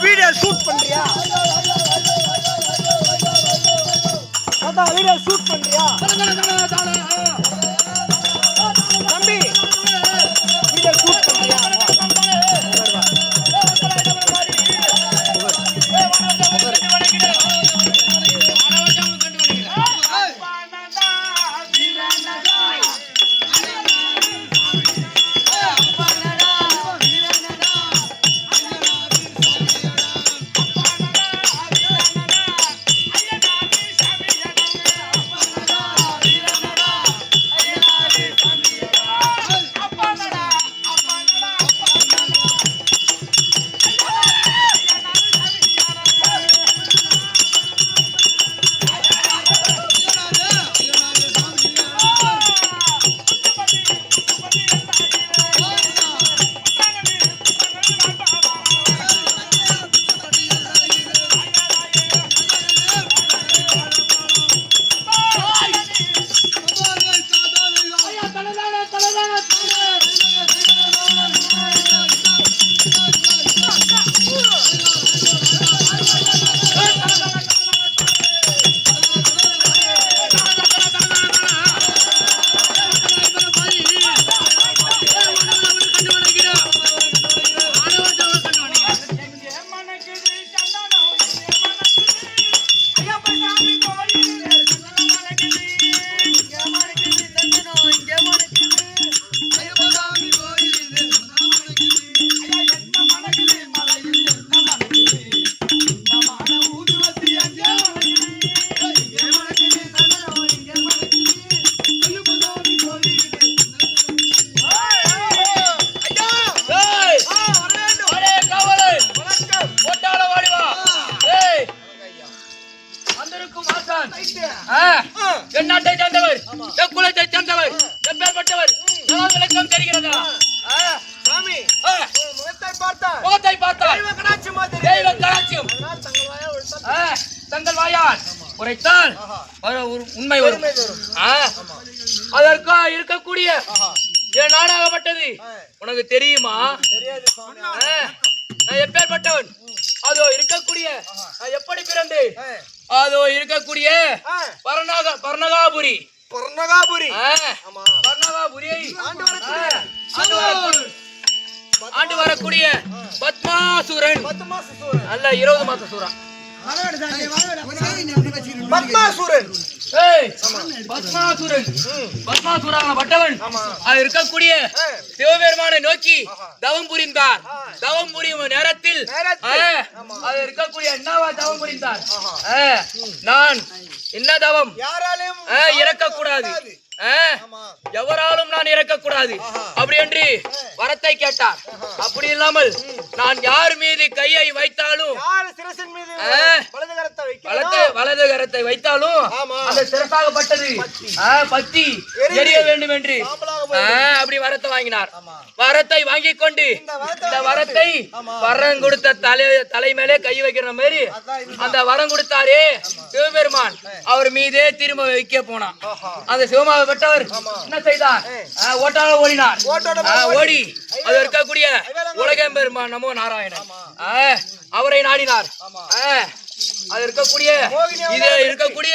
Video shoot பண்றியா? தாத்தா video shoot பண்றியா? தம்பி வீடியோ ஷூட் பண்றியா? நாட்டை சேர்ந்தவர், குலத்தை சேர்ந்தவர், எப்பேற்பட்டவர் விளக்கம் தெரிகிறதா? முகத்தை பார்த்தால் தெய்வ கடாட்சியம் தங்கள் வாயால் உரைத்தால் உண்மை வரும். அதற்கா இருக்கக்கூடிய என் நாடாகப்பட்டது உனக்கு தெரியுமா? நான் எப்பேற்பட்டவன்? அதோ இருக்கக்கூடிய எப்படி பிறந்து அதோ இருக்கக்கூடிய பர்ணகாபுரி ஆண்டு வரக்கூடிய பத்மாசுரன் அல்ல 20 மாச சூரா பட்டவன் இருக்கக்கூடிய சிவபெருமானை நோக்கி தவம் புரிந்தார். தவம் புரியும் நேரத்தில் அது இருக்கக்கூடிய என்னவா தவம் புரிந்தார்? நான் என்ன தவம் இறக்கக்கூடாது, எவராலும் நான் இறக்கக்கூடாது அப்படி என்று வரத்தை கேட்டார். அப்படி இல்லாமல் நான் யார் மீது கையை வைத்தாலும் வலது கரத்தை வைத்தாலும் அந்த சிறப்பாகப்பட்டது பத்தி எரிய வேண்டும் என்று அப்படி வரத்தை வாங்கினார். வரத்தை வாங்கி கொண்டு இந்த வரத்தை வரம் கொடுத்த தலை மேலே கை வைக்கிற மாதிரி அந்த வரம் கொடுத்தாரே சிவபெருமான், அவர் மீதே திரும்ப வைக்க போனான். அந்த சிவமாக பெற்றவர் என்ன செய்தார்? ஓட்டாள ஓடினார். ஓடி அது இருக்கக்கூடிய உலகம் பெருமான் நமோ நாராயணன் அவரை நாடினார். அது இருக்கக்கூடிய இது இருக்கக்கூடிய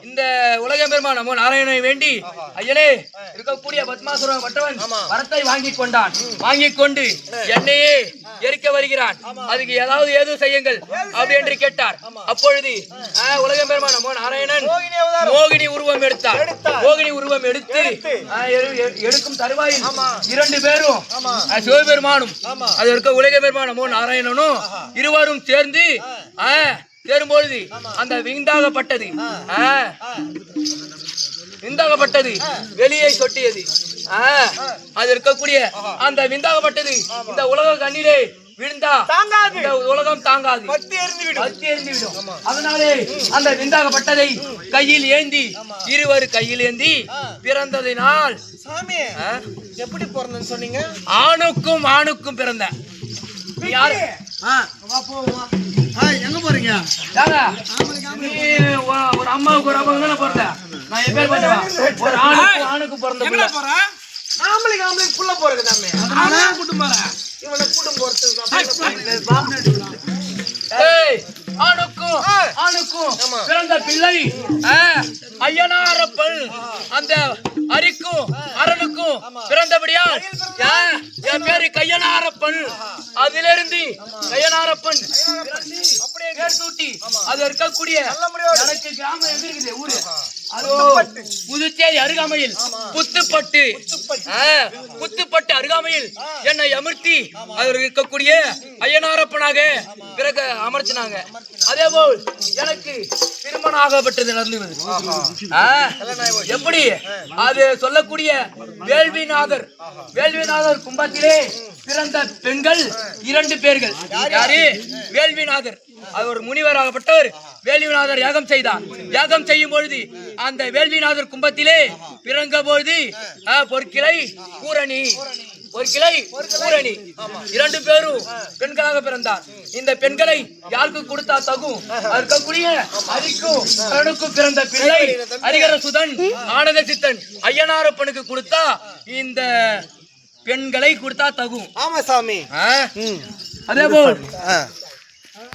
இந்த உலகம் பெருமான் நமோ நாராயணனை வேண்டி ஐயனே இருக்கக்கூடிய பத்மாசுரன் மற்றவன் வரத்தை வாங்கி கொண்டான். வாங்கி கொண்டு என்னையே எரிக்க வருகிறான், அதுக்கு ஏதாவது ஏதோ செய்யுங்கள் அப்படி என்று கேட்டார். அப்பொழுது உலகம் பெருமான் நமோ நாராயணன் மோகினி உருவம் எடுத்தார். மோகினி உருவம் எடுத்து எடுக்கும் தருவாயில் 2 பேரும் சிவபெருமானும் அது இருக்க உலகம் பெருமான் நமோ நாராயணனும் இருவரும் சேர்ந்து சேரும்பொழுது அந்த விந்தாகப்பட்டது வெளியே சொட்டியது. அது இருக்கக்கூடிய அந்த விந்தாகப்பட்டது இந்த உலக கண்ணிலே விழுந்தா இந்த உலகம் தாங்காது, பத்தி எரிந்துவிடும். அதனாலே அந்த விந்தாகப்பட்டதை கையில் ஏந்தி இருவர் கையில் ஏந்தி பிறந்ததினால் எப்படி பிறந்தன்னு சொன்னீங்க? ஆணுக்கும் பிறந்த. எங்க போறீங்க? ஒரு அம்மாவுக்கு ஒரு அப்பா பிறந்த. நான் எப்பேற்பட்டவன்? ஒரு ஆணுக்கு பிறந்த. ஆம்பளைக்கு புள்ள போறது தாமே. கூட்டம் போற இவனை கூட்டம் போறது பிறந்த பிள்ளை ஐயனாரப்பன். அந்த அரிக்கும் அரணுக்கும் பிறந்தபடியால் என் பேரு கையனாரப்பன். அதிலிருந்து கையனாரப்பன் அப்படியே பேர் சூட்டி அது இருக்கக்கூடிய எனக்கு கிராமம் எங்க இருக்குது ஊரு புதுச்சேரி அருகாமையில் புத்துப்பட்டு. புத்துப்பட்டு அருகாமையில் என்னை அமர்த்தி அதில் இருக்கக்கூடிய ஐயனாரப்பனாக பிறகு அமர்த்தினாங்க. அதே போல் எனக்கு திருமணம் ஆகப்பட்டது நடந்தது. எப்படி அது சொல்லக்கூடிய வேள்விநாதர். வேள்விநாதர் கும்பத்திலே பிறந்த பெண்கள் 2 பேர்கள். யாரு? வேள்விநாதர். அவர் ஒரு முனிவராகப்பட்டவர். வேள்விநாதர் யாகம் செய்தார். யாகம் செய்யும் பொழுது அந்த வேள்விநாதர் கும்பத்திலே பிறந்த பொழுது பொற்கிளை பூரணி, பொற்கிளை பூரணி 2 பேரும் பெண்களாக பிறந்தார். இந்த பெண்களை யாருக்கு கொடுத்தா தகும்? இருக்கக்கூடிய அரிக்கும் அரணுக்கும் பிறந்த பிள்ளை ஹரிகர சுதன் ஆனந்த சித்தன் ஐயனாரப்பனுக்கு கொடுத்தா இந்த பெண்களை கொடுத்தா தகும். ஆமா சாமி. அதே போல்